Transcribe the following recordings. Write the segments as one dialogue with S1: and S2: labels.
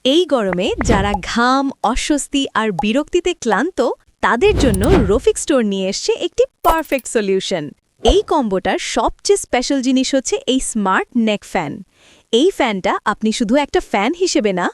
S1: এই গরমে যারা ঘাম অস্বস্তি আর বিরক্তিতে ক্লান্ত তাদের জন্য রফিক স্টোর নিয়ে এসছে একটি পারফেক্ট সলিউশন। এই কম্বোটার সবচেয়ে স্পেশাল জিনিস হচ্ছে এই স্মার্ট নেক ফ্যান। এই ফ্যানটা আপনি শুধু একটা ফ্যান হিসেবে না,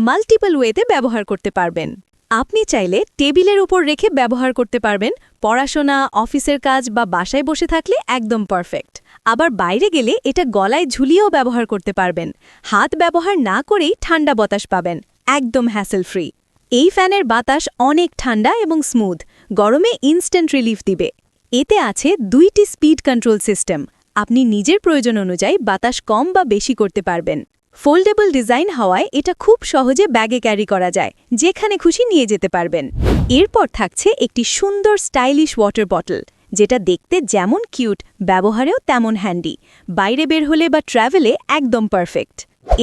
S1: মাল্টিপল ওয়েতে ব্যবহার করতে পারবেন। আপনি চাইলে টেবিলের উপর রেখে ব্যবহার করতে পারবেন, পড়াশোনা, অফিসের কাজ বা বাসায় বসে থাকলে একদম পারফেক্ট। আবার বাইরে গেলে এটা গলায় ঝুলিয়েও ব্যবহার করতে পারবেন। হাত ব্যবহার না করেই ঠান্ডা বাতাস পাবেন, একদম হ্যাসেল ফ্রি। এই ফ্যানের বাতাস অনেক ঠান্ডা এবং স্মুথ, গরমে ইনস্ট্যান্ট রিলিফ দিবে। এতে আছে 2টি স্পিড কন্ট্রোল সিস্টেম, আপনি নিজের প্রয়োজন অনুযায়ী বাতাস কম বা বেশি করতে পারবেন। ফোল্ডেবল ডিজাইন হওয়ায় এটা খুব সহজে ব্যাগে ক্যারি করা যায়, যেখানে খুশি নিয়ে যেতে পারবেন। এরপর থাকছে একটি সুন্দর স্টাইলিশ ওয়াটার বটল, যেটা দেখতে যেমন কিউট, ব্যবহারেও তেমন হ্যান্ডি। বাইরে বের হলে বা ট্র্যাভেলে একদম পারফেক্ট।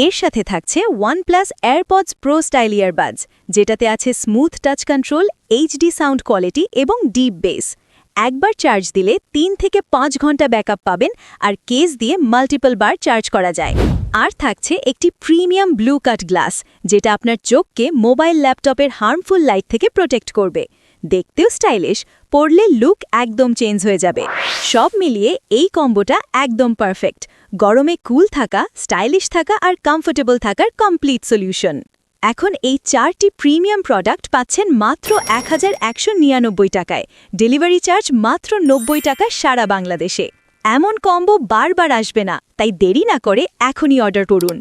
S1: এর সাথে থাকছে OnePlus AirPods Pro style earbuds, যেটাতে আছে smooth touch control, HD sound quality এবং ডিপ বেস। একবার চার্জ দিলে 3 থেকে 5 ঘন্টা ব্যাকআপ পাবেন, আর কেস দিয়ে মাল্টিপল বার চার্জ করা যায়। আর থাকছে একটি প্রিমিয়াম ব্লু কাট গ্লাস, যেটা আপনার চোখকে মোবাইল ল্যাপটপের হার্মফুল লাইট থেকে প্রোটেক্ট করবে। দেখতেও স্টাইলিশ, পরলে লুক একদম চেঞ্জ হয়ে যাবে। সব মিলিয়ে এই কম্বোটা একদম পারফেক্ট, গরমে কুল থাকা, স্টাইলিশ থাকা আর কমফোর্টেবল থাকার কমপ্লিট সলিউশন। এখন এই 4টি প্রিমিয়াম প্রোডাক্ট পাচ্ছেন মাত্র 1199 টাকায়, ডেলিভারি চার্জ মাত্র 90 টাকা সারা বাংলাদেশে। এমন কম্বো বারবার আসবে না, তাই দেরি না করে এখনই অর্ডার করুন।